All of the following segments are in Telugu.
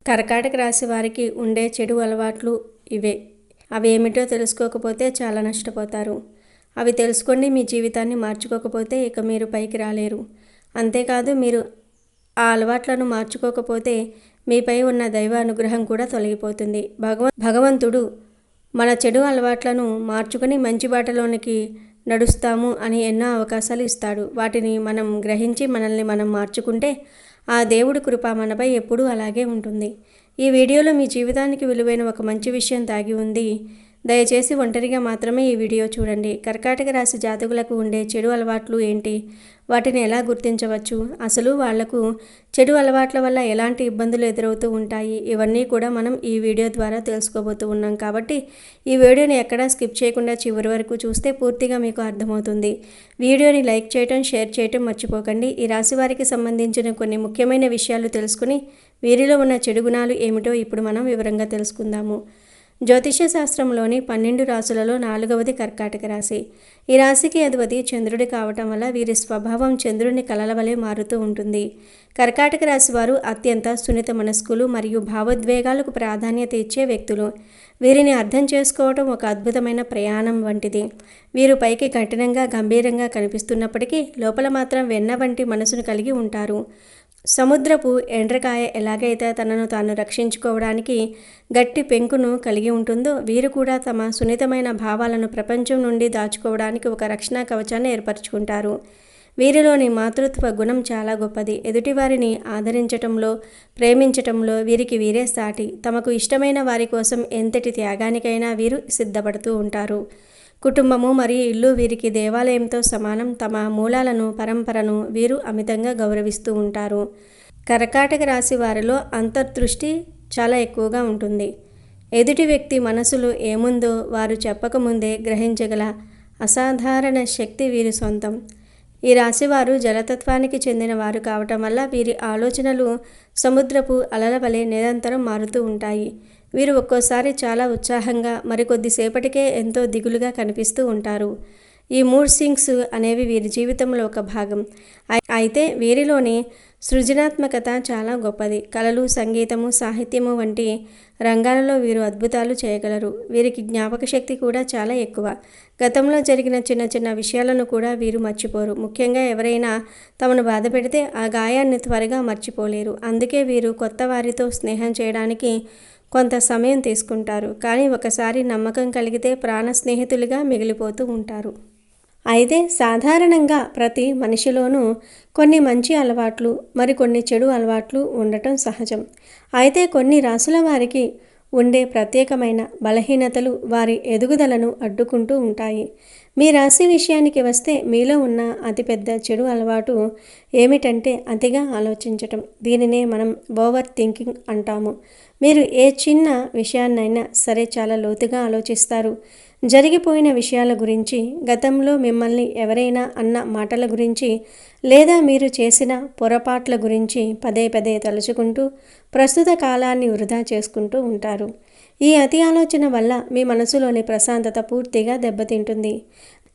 కర్కాటక రాశి వారికి ఉండే చెడు అలవాట్లు ఇవే. అవేమిటో తెలుసుకోకపోతే చాలా నష్టపోతారు. అవి తెలుసుకోండి. మీ జీవితాన్ని మార్చుకోకపోతే ఇక మీరు పైకి రాలేరు. అంతేకాదు, మీరు ఆ అలవాట్లను మార్చుకోకపోతే మీపై ఉన్న దైవ అనుగ్రహం కూడా తొలగిపోతుంది. భగవంతుడు మన చెడు అలవాట్లను మార్చుకొని మంచి బాటలోనికి నడుస్తాము అని ఎన్నో అవకాశాలు ఇస్తాడు. వాటిని మనం గ్రహించి మనల్ని మనం మార్చుకుంటే ఆ దేవుడి కృప మనపై ఎప్పుడూ అలాగే ఉంటుంది. ఈ వీడియోలో మీ జీవితానికి విలువైన ఒక మంచి విషయం దాగి ఉంది. దయచేసి ఒంటరిగా మాత్రమే ఈ వీడియో చూడండి. కర్కాటక రాశి జాతకులకు ఉండే చెడు అలవాట్లు ఏంటి? వాటిని ఎలా గుర్తించవచ్చు? అసలు వాళ్లకు చెడు అలవాట్ల వల్ల ఎలాంటి ఇబ్బందులు ఎదురవుతూ ఉంటాయి? ఇవన్నీ కూడా మనం ఈ వీడియో ద్వారా తెలుసుకోబోతూ ఉన్నాం. కాబట్టి ఈ వీడియోని ఎక్కడా స్కిప్ చేయకుండా చివరి వరకు చూస్తే పూర్తిగా మీకు అర్థమవుతుంది. వీడియోని లైక్ చేయటం, షేర్ చేయటం మర్చిపోకండి. ఈ రాశి వారికి సంబంధించిన కొన్ని ముఖ్యమైన విషయాలు తెలుసుకుని వీరిలో ఉన్న చెడు గుణాలు ఏమిటో ఇప్పుడు మనం వివరంగా తెలుసుకుందాము. జ్యోతిష్య శాస్త్రంలోని 12 రాశులలో 4వది కర్కాటక రాశి. ఈ రాశికి అధిపతి చంద్రుడి కావటం వల్ల వీరి స్వభావం చంద్రుని కలల వలె మారుతూ ఉంటుంది. కర్కాటక రాశి వారు అత్యంత సున్నిత మనస్కులు మరియు భావోద్వేగాలకు ప్రాధాన్యత ఇచ్చే వ్యక్తులు. వీరిని అర్థం చేసుకోవటం ఒక అద్భుతమైన ప్రయాణం వంటిది. వీరు పైకి కఠినంగా గంభీరంగా కనిపిస్తున్నప్పటికీ లోపల మాత్రం వెన్న వంటి మనసును కలిగి ఉంటారు. సముద్రపు ఎండ్రకాయ ఎలాగైతే తనను తాను రక్షించుకోవడానికి గట్టి పెంకును కలిగి ఉంటుందో, వీరు కూడా తమ సున్నితమైన భావాలను ప్రపంచం నుండి దాచుకోవడానికి ఒక రక్షణ కవచాన్ని ఏర్పరచుకుంటారు. వీరిలోని మాతృత్వ గుణం చాలా గొప్పది. ఎదుటివారిని ఆదరించటంలో, ప్రేమించటంలో వీరికి వీరే సాటి. తమకు ఇష్టమైన వారి కోసం ఎంతటి త్యాగానికైనా వీరు సిద్ధపడుతూ ఉంటారు. కుటుంబము మరియు ఇల్లు వీరికి దేవాలయంతో సమానం. తమ మూలాలను, పరంపరను వీరు అమితంగా గౌరవిస్తూ ఉంటారు. కర్కాటక రాశి వారిలో అంతర్దృష్టి చాలా ఎక్కువగా ఉంటుంది. ఎదుటి వ్యక్తి మనసులో ఏముందో వారు చెప్పకముందే గ్రహించగల అసాధారణ శక్తి వీరి సొంతం. ఈ రాశివారు జలతత్వానికి చెందిన వారు కావటం వల్ల వీరి ఆలోచనలు సముద్రపు అలల వలె నిరంతరం మారుతూ ఉంటాయి. వీరు ఒక్కోసారి చాలా ఉత్సాహంగా, మరికొద్దిసేపటికే ఎంతో దిగులుగా కనిపిస్తూ ఉంటారు. ఈ మూడ్ స్వింగ్స్ అనేవి వీరి జీవితంలో ఒక భాగం. అయితే వీరిలోని సృజనాత్మకత చాలా గొప్పది. కళలు, సంగీతము, సాహిత్యము వంటి రంగాలలో వీరు అద్భుతాలు చేయగలరు. వీరికి జ్ఞాపక శక్తి కూడా చాలా ఎక్కువ. గతంలో జరిగిన చిన్న చిన్న విషయాలను కూడా వీరు మర్చిపోరు. ముఖ్యంగా ఎవరైనా తమను బాధ పెడితే ఆ గాయాన్ని త్వరగా మర్చిపోలేరు. అందుకే వీరు కొత్త వారితో స్నేహం చేయడానికి కొంత సమయం తీసుకుంటారు. కానీ ఒకసారి నమ్మకం కలిగితే ప్రాణ స్నేహితులుగా మిగిలిపోతూ ఉంటారు. అయితే సాధారణంగా ప్రతి మనిషిలోనూ కొన్ని మంచి అలవాట్లు, మరికొన్ని చెడు అలవాట్లు ఉండటం సహజం. అయితే కొన్ని రాశుల వారికి ఉండే ప్రత్యేకమైన బలహీనతలు వారి ఎదుగుదలను అడ్డుకుంటూ ఉంటాయి. మీ రాశి విషయానికి వస్తే మీలో ఉన్న అతిపెద్ద చెడు అలవాటు ఏమిటంటే అతిగా ఆలోచించటం. దీనినే మనం ఓవర్ థింకింగ్ అంటాము. మీరు ఏ చిన్న విషయాన్నైనా సరే చాలా లోతుగా ఆలోచిస్తారు. జరిగిపోయిన విషయాల గురించి, గతంలో మిమ్మల్ని ఎవరైనా అన్న మాటల గురించి, లేదా మీరు చేసిన పొరపాట్ల గురించి పదే పదే తలుచుకుంటూ ప్రస్తుత కాలాన్ని వృధా చేసుకుంటూ ఉంటారు. ఈ అతి ఆలోచన వల్ల మీ మనసులోని ప్రశాంతత పూర్తిగా దెబ్బతింటుంది.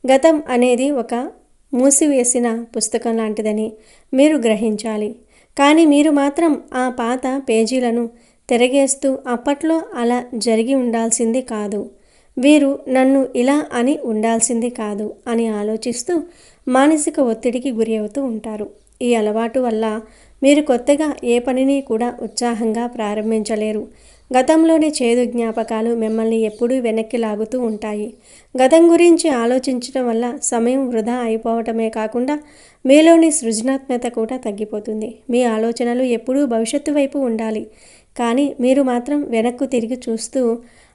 గతం అనేది ఒక మూసివేసిన పుస్తకం లాంటిదని మీరు గ్రహించాలి. కానీ మీరు మాత్రం ఆ పాత పేజీలను తిరగేస్తూ అప్పట్లో అలా జరిగి ఉండాల్సింది కాదు, వీరు నన్ను ఇలా అని ఉండాల్సింది కాదు అని ఆలోచిస్తూ మానసిక ఒత్తిడికి గురి అవుతూ ఉంటారు. ఈ అలవాటు వల్ల మీరు కొత్తగా ఏ పనిని కూడా ఉత్సాహంగా ప్రారంభించలేరు. గతంలోని చేదు జ్ఞాపకాలు మిమ్మల్ని ఎప్పుడూ వెనక్కి లాగుతూ ఉంటాయి. గతం గురించి ఆలోచించడం వల్ల సమయం వృధా అయిపోవటమే కాకుండా మీలోని సృజనాత్మకత కూడా తగ్గిపోతుంది. మీ ఆలోచనలు ఎప్పుడూ భవిష్యత్తు వైపు ఉండాలి, కానీ మీరు మాత్రం వెనక్కు తిరిగి చూస్తూ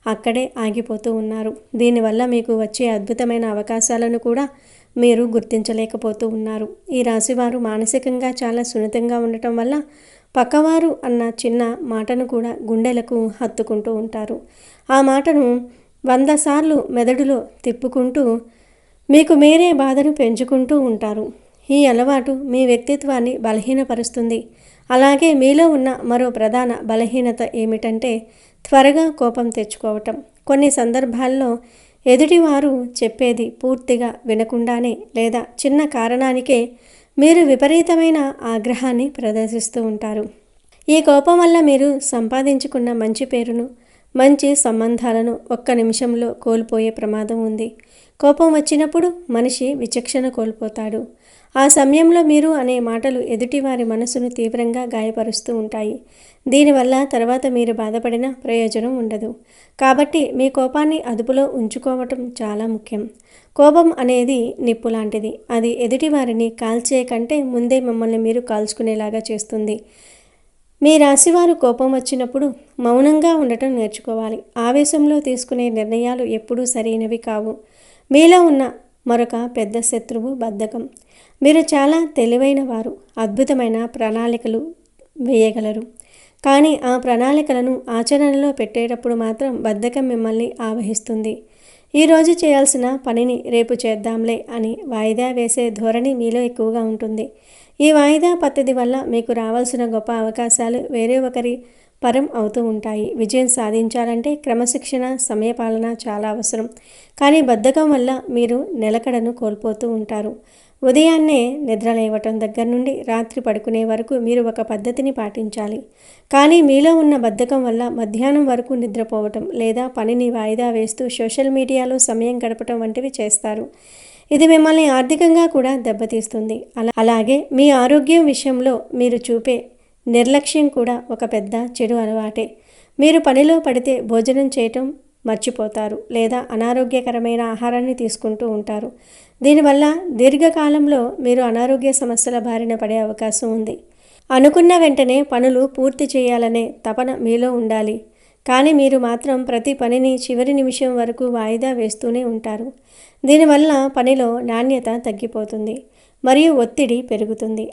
అక్కడే ఆగిపోతూ ఉన్నారు. దీనివల్ల మీకు వచ్చే అద్భుతమైన అవకాశాలను కూడా మీరు గుర్తించలేకపోతూ ఉన్నారు. ఈ రాశివారు మానసికంగా చాలా సున్నితంగా ఉండటం వల్ల పక్కవారు అన్న చిన్న మాటను కూడా గుండెలకు హత్తుకుంటూ ఉంటారు. ఆ మాటను 100 సార్లు మెదడులో తిప్పుకుంటూ మీకు మీరే బాధను పెంచుకుంటూ ఉంటారు. ఈ అలవాటు మీ వ్యక్తిత్వాన్ని బలహీనపరుస్తుంది. అలాగే మీలో ఉన్న మరో ప్రధాన బలహీనత ఏమిటంటే త్వరగా కోపం తెచ్చుకోవటం. కొన్ని సందర్భాల్లో ఎదుటివారు చెప్పేది పూర్తిగా వినకుండానే లేదా చిన్న కారణానికే మీరు విపరీతమైన ఆగ్రహాన్ని ప్రదర్శిస్తూ ఉంటారు. ఈ కోపం వల్ల మీరు సంపాదించుకున్న మంచి పేరును, మంచి సంబంధాలను ఒక్క నిమిషంలో కోల్పోయే ప్రమాదం ఉంది. కోపం వచ్చినప్పుడు మనిషి విచక్షణ కోల్పోతాడు. ఆ సమయంలో మీరు అనే మాటలు ఎదుటివారి మనసును తీవ్రంగా గాయపరుస్తూ ఉంటాయి. దీనివల్ల తర్వాత మీరు బాధపడిన ప్రయోజనం ఉండదు. కాబట్టి మీ కోపాన్ని అదుపులో ఉంచుకోవటం చాలా ముఖ్యం. కోపం అనేది నిప్పు లాంటిది. అది ఎదుటివారిని కాల్చే కంటే ముందే మిమ్మల్ని మీరు కాల్చుకునేలాగా చేస్తుంది. మీ రాశివారు కోపం వచ్చినప్పుడు మౌనంగా ఉండటం నేర్చుకోవాలి. ఆవేశంలో తీసుకునే నిర్ణయాలు ఎప్పుడూ సరైనవి కావు. మీలో ఉన్న మరొక పెద్ద శత్రువు బద్ధకం. మీరు చాలా తెలివైన వారు, అద్భుతమైన ప్రణాళికలు వేయగలరు. కానీ ఆ ప్రణాళికలను ఆచరణలో పెట్టేటప్పుడు మాత్రం బద్ధకం మిమ్మల్ని ఆవహిస్తుంది. ఈరోజు చేయాల్సిన పనిని రేపు చేద్దాంలే అని వాయిదా వేసే ధోరణి మీలో ఎక్కువగా ఉంటుంది. ఈ వాయిదా పద్ధతి వల్ల మీకు రావాల్సిన గొప్ప అవకాశాలు వేరే ఒకరి పరం అవుతూ ఉంటాయి. విజయం సాధించాలంటే క్రమశిక్షణ, సమయపాలన చాలా అవసరం. కానీ బద్ధకం వల్ల మీరు నిలకడను కోల్పోతూ ఉంటారు. ఉదయాన్నే నిద్రలేవటం దగ్గర నుండి రాత్రి పడుకునే వరకు మీరు ఒక పద్ధతిని పాటించాలి. కానీ మీలో ఉన్న బద్ధకం వల్ల మధ్యాహ్నం వరకు నిద్రపోవటం లేదా పనిని వాయిదా వేస్తూ సోషల్ మీడియాలో సమయం గడపటం వంటివి చేస్తారు. ఇది మిమ్మల్ని ఆర్థికంగా కూడా దెబ్బతీస్తుంది. అలాగే మీ ఆరోగ్యం విషయంలో మీరు చూపే నిర్లక్ష్యం కూడా ఒక పెద్ద చెడు అలవాటే. మీరు పనిలో పడితే భోజనం చేయటం మర్చిపోతారు లేదా అనారోగ్యకరమైన ఆహారాన్ని తీసుకుంటూ ఉంటారు. దీనివల్ల దీర్ఘకాలంలో మీరు అనారోగ్య సమస్యల బారిన పడే అవకాశం ఉంది. అనుకున్న వెంటనే పనులు పూర్తి చేయాలనే తపన మీలో ఉండాలి. కానీ మీరు మాత్రం ప్రతి పనిని చివరి నిమిషం వరకు వాయిదా వేస్తూనే ఉంటారు. దీనివల్ల పనిలో నాణ్యత తగ్గిపోతుంది మరియు ఒత్తిడి పెరుగుతుంది.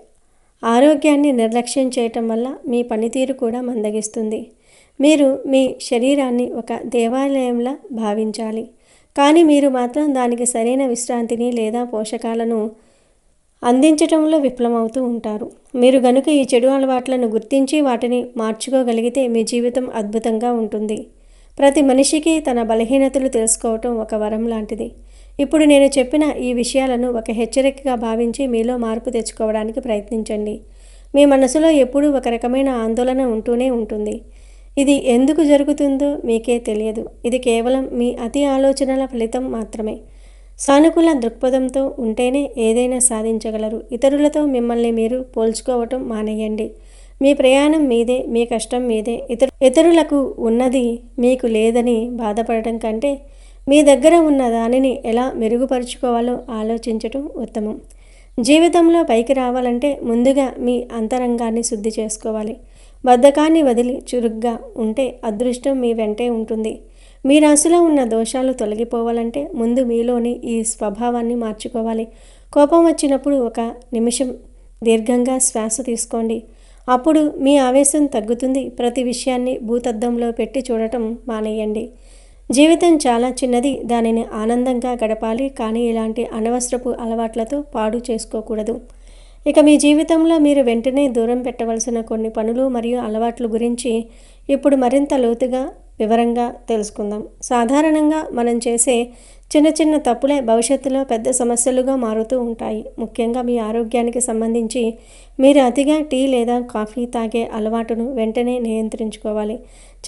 ఆరోగ్యాన్ని నిర్లక్ష్యం చేయటం వల్ల మీ పనితీరు కూడా మందగిస్తుంది. మీరు మీ శరీరాన్ని ఒక దేవాలయంలా భావించాలి. కానీ మీరు మాత్రం దానికి సరైన విశ్రాంతిని లేదా పోషకాలను అందించటంలో విఫలమవుతూ ఉంటారు. మీరు గనుక ఈ చెడు అలవాట్లను గుర్తించి వాటిని మార్చుకోగలిగితే మీ జీవితం అద్భుతంగా ఉంటుంది. ప్రతి మనిషికి తన బలహీనతలు తెలుసుకోవటం ఒక వరం లాంటిది. ఇప్పుడు నేను చెప్పిన ఈ విషయాలను ఒక హెచ్చరికగా భావించి మీలో మార్పు తెచ్చుకోవడానికి ప్రయత్నించండి. మీ మనసులో ఎప్పుడూ ఒక రకమైన ఆందోళన ఉంటూనే ఉంటుంది. ఇది ఎందుకు జరుగుతుందో మీకే తెలియదు. ఇది కేవలం మీ అతి ఆలోచనల ఫలితం మాత్రమే. సానుకూల దృక్పథంతో ఉంటేనే ఏదైనా సాధించగలరు. ఇతరులతో మిమ్మల్ని మీరు పోల్చుకోవటం మానేయండి. మీ ప్రయాణం మీదే, మీ కష్టం మీదే. ఇతరులకు ఉన్నది మీకు లేదని బాధపడటం కంటే మీ దగ్గర ఉన్న దానిని ఎలా మెరుగుపరుచుకోవాలో ఆలోచించటం ఉత్తమం. జీవితంలో పైకి రావాలంటే ముందుగా మీ అంతరంగాన్ని శుద్ధి చేసుకోవాలి. బద్ధకాన్ని వదిలి చురుగ్గా ఉంటే అదృష్టం మీ వెంటే ఉంటుంది. మీ రాశిలో ఉన్న దోషాలు తొలగిపోవాలంటే ముందు మీలోని ఈ స్వభావాన్ని మార్చుకోవాలి. కోపం వచ్చినప్పుడు ఒక నిమిషం దీర్ఘంగా శ్వాస తీసుకోండి. అప్పుడు మీ ఆవేశం తగ్గుతుంది. ప్రతి విషయాన్ని భూతద్దంలో పెట్టి చూడటం మానేయండి. జీవితం చాలా చిన్నది, దానిని ఆనందంగా గడపాలి. కానీ ఇలాంటి అనవసరపు అలవాట్లతో పాడు చేసుకోకూడదు. ఇక మీ జీవితంలో మీరు వెంటనే దూరం పెట్టవలసిన కొన్ని పనులు మరియు అలవాట్ల గురించి ఇప్పుడు మరింత లోతుగా వివరంగా తెలుసుకుందాం. సాధారణంగా మనం చేసే చిన్న చిన్న తప్పులే భవిష్యత్తులో పెద్ద సమస్యలుగా మారుతూ ఉంటాయి. ముఖ్యంగా మీ ఆరోగ్యానికి సంబంధించి మీరు అతిగా టీ లేదా కాఫీ తాగే అలవాటును వెంటనే నియంత్రించుకోవాలి.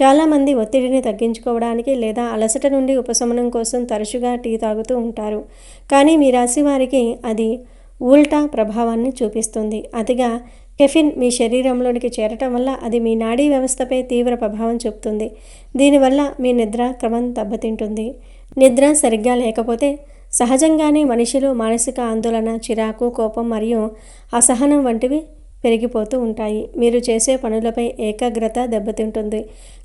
చాలామంది ఒత్తిడిని తగ్గించుకోవడానికి లేదా అలసట నుండి ఉపశమనం కోసం తరచుగా టీ తాగుతూ ఉంటారు. కానీ మీ రాశి వారికి అది ఉల్టా ప్రభావాన్ని చూపిస్తుంది. అతిగా కెఫిన్ మీ శరీరంలోనికి చేరటం వల్ల అది మీ నాడీ వ్యవస్థపై తీవ్ర ప్రభావం చూపుతుంది. దీనివల్ల మీ నిద్ర క్రమం దెబ్బతింటుంది. నిద్ర సరిగ్గా లేకపోతే సహజంగానే మనిషిలో మానసిక ఆందోళన, చిరాకు, కోపం మరియు అసహనం వంటివి పెరిగిపోతూ ఉంటాయి. మీరు చేసే పనులపై ఏకాగ్రత దెబ్బతింటుంది.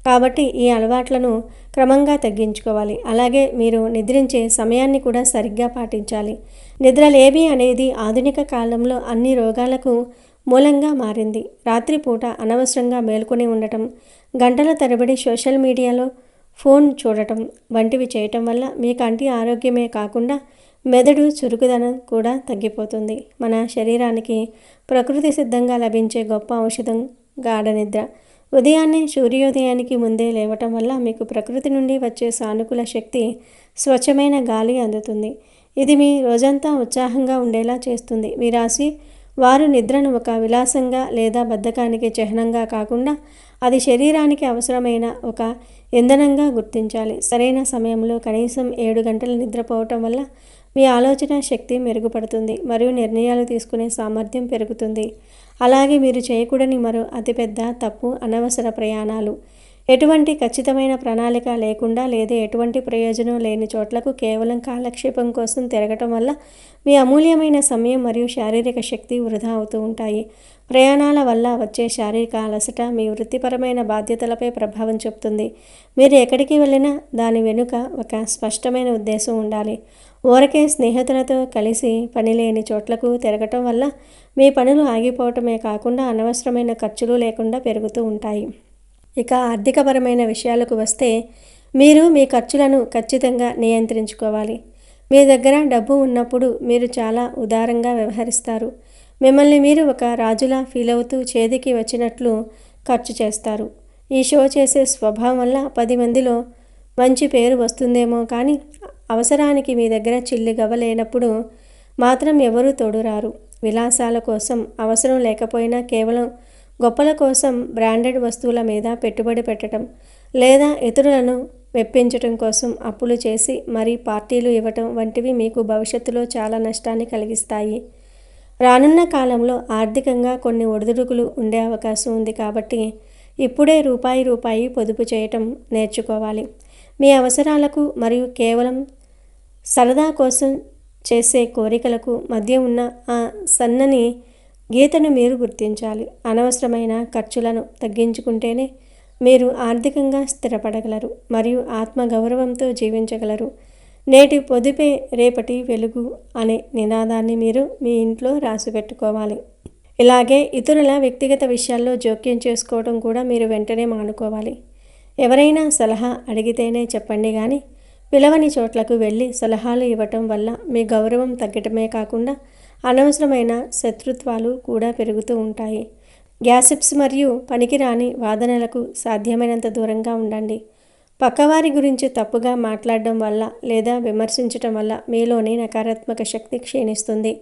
కాబట్టి ఈ అలవాట్లను క్రమంగా తగ్గించుకోవాలి. అలాగే మీరు నిద్రించే సమయాన్ని కూడా సరిగ్గా పాటించాలి. నిద్రలేమి అనేది ఆధునిక కాలంలో అన్ని రోగాలకు మూలంగా మారింది. రాత్రిపూట అనవసరంగా మేల్కొని ఉండటం, గంటల తరబడి సోషల్ మీడియాలో ఫోన్ చూడటం వంటివి చేయటం వల్ల మీ కంటి ఆరోగ్యమే కాకుండా మెదడు చురుకుదనం కూడా తగ్గిపోతుంది. మన శరీరానికి ప్రకృతి సిద్ధంగా లభించే గొప్ప ఔషధం గాఢ నిద్ర. ఉదయాన్నే సూర్యోదయానికి ముందే లేవటం వల్ల మీకు ప్రకృతి నుండి వచ్చే సానుకూల శక్తి, స్వచ్ఛమైన గాలి అందుతుంది. ఇది మీ రోజంతా ఉత్సాహంగా ఉండేలా చేస్తుంది. మీ రాశి వారు నిద్రను ఒక విలాసంగా లేదా బద్ధకానికి చిహ్నంగా కాకుండా అది శరీరానికి అవసరమైన ఒక ఇంధనంగా గుర్తించాలి. సరైన సమయంలో కనీసం 7 గంటలు నిద్రపోవటం వల్ల మీ ఆలోచన శక్తి మెరుగుపడుతుంది మరియు నిర్ణయాలు తీసుకునే సామర్థ్యం పెరుగుతుంది. అలాగే మీరు చేయకూడని మరో అతిపెద్ద తప్పు అనవసర ప్రయాణాలు. ఎటువంటి ఖచ్చితమైన ప్రణాళిక లేకుండా లేదా ఎటువంటి ప్రయోజనం లేని చోట్లకు కేవలం కాలక్షేపం కోసం తిరగటం వల్ల మీ అమూల్యమైన సమయం మరియు శారీరక శక్తి వృధా అవుతూ ఉంటాయి. ప్రయాణాల వల్ల వచ్చే శారీరక అలసట మీ వృత్తిపరమైన బాధ్యతలపై ప్రభావం చూపుతుంది. మీరు ఎక్కడికి వెళ్ళినా దాని వెనుక ఒక స్పష్టమైన ఉద్దేశం ఉండాలి. ఊరకే స్నేహితులతో కలిసి పనిలేని చోట్లకు తిరగటం వల్ల మీ పనులు ఆగిపోవటమే కాకుండా అనవసరమైన ఖర్చులు లేకుండా పెరుగుతూ ఉంటాయి. ఇక ఆర్థికపరమైన విషయాలకు వస్తే మీరు మీ ఖర్చులను ఖచ్చితంగా నియంత్రించుకోవాలి. మీ దగ్గర డబ్బు ఉన్నప్పుడు మీరు చాలా ఉదారంగా వ్యవహరిస్తారు. మిమ్మల్ని మీరు ఒక రాజులా ఫీల్ అవుతూ చేతికి వచ్చినట్లు ఖర్చు చేస్తారు. ఈ షో చేసే స్వభావం వల్ల 10 మందిలో మంచి పేరు వస్తుందేమో కానీ అవసరానికి మీ దగ్గర చిల్లిగవ్వ లేనప్పుడు మాత్రం ఎవరూ తోడురారు. విలాసాల కోసం అవసరం లేకపోయినా కేవలం గొప్పల కోసం బ్రాండెడ్ వస్తువుల మీద పెట్టుబడి పెట్టడం లేదా ఇతరులను మెప్పించటం కోసం అప్పులు చేసి మరీ పార్టీలు ఇవ్వటం వంటివి మీకు భవిష్యత్తులో చాలా నష్టాన్ని కలిగిస్తాయి. రానున్న కాలంలో ఆర్థికంగా కొన్ని ఒడిదుడుకులు ఉండే అవకాశం ఉంది కాబట్టి ఇప్పుడే రూపాయి పొదుపు చేయటం నేర్చుకోవాలి. మీ అవసరాలకు మరియు కేవలం సరదా కోసం చేసే కోరికలకు మధ్య ఉన్న ఆ సన్నని గీతను మీరు గుర్తించాలి. అనవసరమైన ఖర్చులను తగ్గించుకుంటేనే మీరు ఆర్థికంగా స్థిరపడగలరు మరియు ఆత్మగౌరవంతో జీవించగలరు. నేటి పొదుపే రేపటి వెలుగు అనే నినాదాన్ని మీరు మీ ఇంట్లో రాసిపెట్టుకోవాలి. ఇలాగే ఇతరుల వ్యక్తిగత విషయాల్లో జోక్యం చేసుకోవడం కూడా మీరు వెంటనే మానుకోవాలి. ఎవరైనా సలహా అడిగితేనే చెప్పండి కానీ పిలవని చోట్లకు వెళ్ళి సలహాలు ఇవ్వటం వల్ల మీ గౌరవం తగ్గటమే కాకుండా అనవసరమైన శత్రుత్వాలు కూడా పెరుగుతూ ఉంటాయి. గ్యాసిప్స్ మరియు పనికిరాని వాదనలకు సాధ్యమైనంత దూరంగా ఉండండి. పక్కవారి గురించి తప్పుగా మాట్లాడడం వల్ల లేదా విమర్శించటం వల్ల మీలోని నకారాత్మక శక్తి క్షీణిస్తుంది.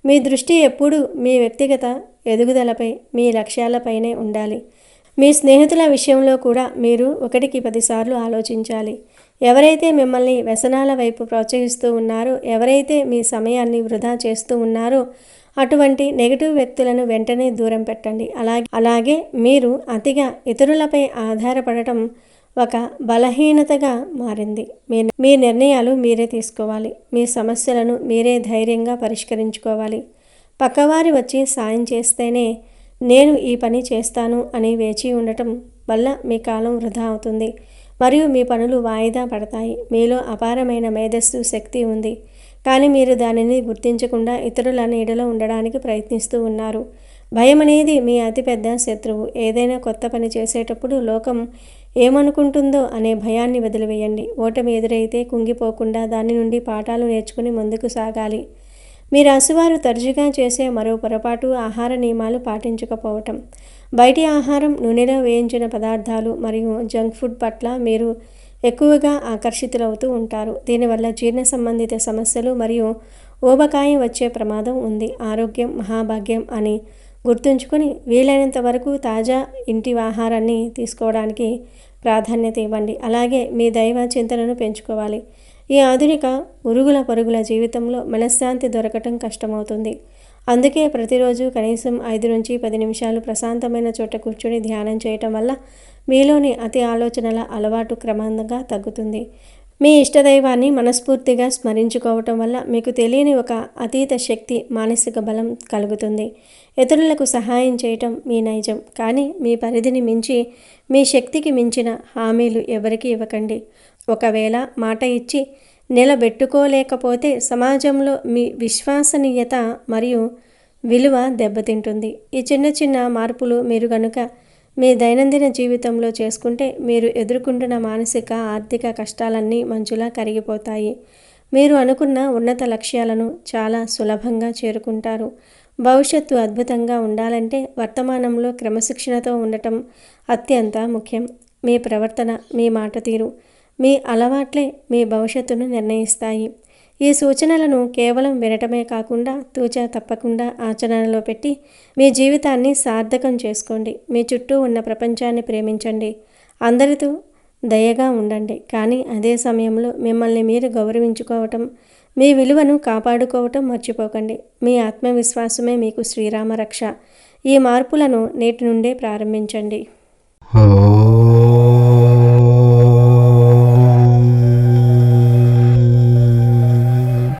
మీ దృష్టి ఎప్పుడూ మీ వ్యక్తిగత ఎదుగుదలపై, మీ లక్ష్యాలపైనే ఉండాలి. మీ స్నేహితుల విషయంలో కూడా మీరు 1కి 10 సార్లు ఆలోచించాలి. ఎవరైతే మిమ్మల్ని వ్యసనాల వైపు ప్రోత్సహిస్తూ ఉన్నారో, ఎవరైతే మీ సమయాన్ని వృధా చేస్తూ ఉన్నారో అటువంటి నెగటివ్ వ్యక్తులను వెంటనే దూరం పెట్టండి. అలాగే మీరు అతిగా ఇతరులపై ఆధారపడటం ఒక బలహీనతగా మారింది. మీ నిర్ణయాలు మీరే తీసుకోవాలి. మీ సమస్యలను మీరే ధైర్యంగా పరిష్కరించుకోవాలి. పక్కవారి వచ్చి సాయం చేస్తేనే నేను ఈ పని చేస్తాను అని వేచి ఉండటం వల్ల మీ కాలం వృధా అవుతుంది మరియు మీ పనులు వాయిదా పడతాయి. మీలో అపారమైన మేధస్సు శక్తి ఉంది కానీ మీరు దానిని గుర్తించకుండా ఇతరుల నీడలో ఉండడానికి ప్రయత్నిస్తూ ఉన్నారు. భయం అనేది మీ అతిపెద్ద శత్రువు. ఏదైనా కొత్త పని చేసేటప్పుడు లోకం ఏమనుకుంటుందో అనే భయాన్ని వదిలివేయండి. ఓటమి ఎదురైతే కుంగిపోకుండా దాని నుండి పాఠాలు నేర్చుకుని ముందుకు సాగాలి. మీ రాశివారు తరచుగా చేసే మరో పొరపాటు ఆహార నియమాలు పాటించకపోవటం. బయటి ఆహారం, నూనెలో వేయించిన పదార్థాలు మరియు జంక్ ఫుడ్ పట్ల మీరు ఎక్కువగా ఆకర్షితులవుతూ ఉంటారు. దీనివల్ల జీర్ణ సంబంధిత సమస్యలు మరియు ఊబకాయం వచ్చే ప్రమాదం ఉంది. ఆరోగ్యం మహాభాగ్యం అని గుర్తుంచుకొని వీలైనంత వరకు తాజా ఇంటి ఆహారాన్ని తీసుకోవడానికి ప్రాధాన్యత ఇవ్వండి. అలాగే మీ దైవ చింతనను పెంచుకోవాలి. ఈ ఆధునిక ఉరుగుల పరుగుల జీవితంలో మనశ్శాంతి దొరకటం కష్టమవుతుంది. అందుకే ప్రతిరోజు కనీసం 5 నుంచి 10 నిమిషాలు ప్రశాంతమైన చోట కూర్చొని ధ్యానం చేయటం వల్ల మీలోని అతి ఆలోచనల అలవాటు క్రమంగా తగ్గుతుంది. మీ ఇష్టదైవాన్ని మనస్ఫూర్తిగా స్మరించుకోవటం వల్ల మీకు తెలియని ఒక అతీత శక్తి, మానసిక బలం కలుగుతుంది. ఇతరులకు సహాయం చేయటం మీ నైజం, కానీ మీ పరిధిని మించి మీ శక్తికి మించిన హామీలు ఎవరికీ ఇవ్వకండి. ఒకవేళ మాట ఇచ్చి నిలబెట్టుకోలేకపోతే సమాజంలో మీ విశ్వసనీయత మరియు విలువ దెబ్బతింటుంది. ఈ చిన్న చిన్న మార్పులు మీరు గనుక మీ దైనందిన జీవితంలో చేసుకుంటే మీరు ఎదుర్కొంటున్న మానసిక, ఆర్థిక కష్టాలన్నీ మంచులా కరిగిపోతాయి. మీరు అనుకున్న ఉన్నత లక్ష్యాలను చాలా సులభంగా చేరుకుంటారు. భవిష్యత్తు అద్భుతంగా ఉండాలంటే వర్తమానంలో క్రమశిక్షణతో ఉండటం అత్యంత ముఖ్యం. మీ ప్రవర్తన, మీ మాట తీరు, మీ అలవాట్లే మీ భవిష్యత్తును నిర్ణయిస్తాయి. ఈ సూచనలను కేవలం వినటమే కాకుండా తూచా తప్పకుండా ఆచరణలో పెట్టి మీ జీవితాన్ని సార్థకం చేసుకోండి. మీ చుట్టూ ఉన్న ప్రపంచాన్ని ప్రేమించండి. అందరితో దయగా ఉండండి. కానీ అదే సమయంలో మిమ్మల్ని మీరు గౌరవించుకోవటం, మీ విలువను కాపాడుకోవటం మర్చిపోకండి. మీ ఆత్మవిశ్వాసమే మీకు శ్రీరామ రక్ష. ఈ మార్పులను నేటి నుండే ప్రారంభించండి.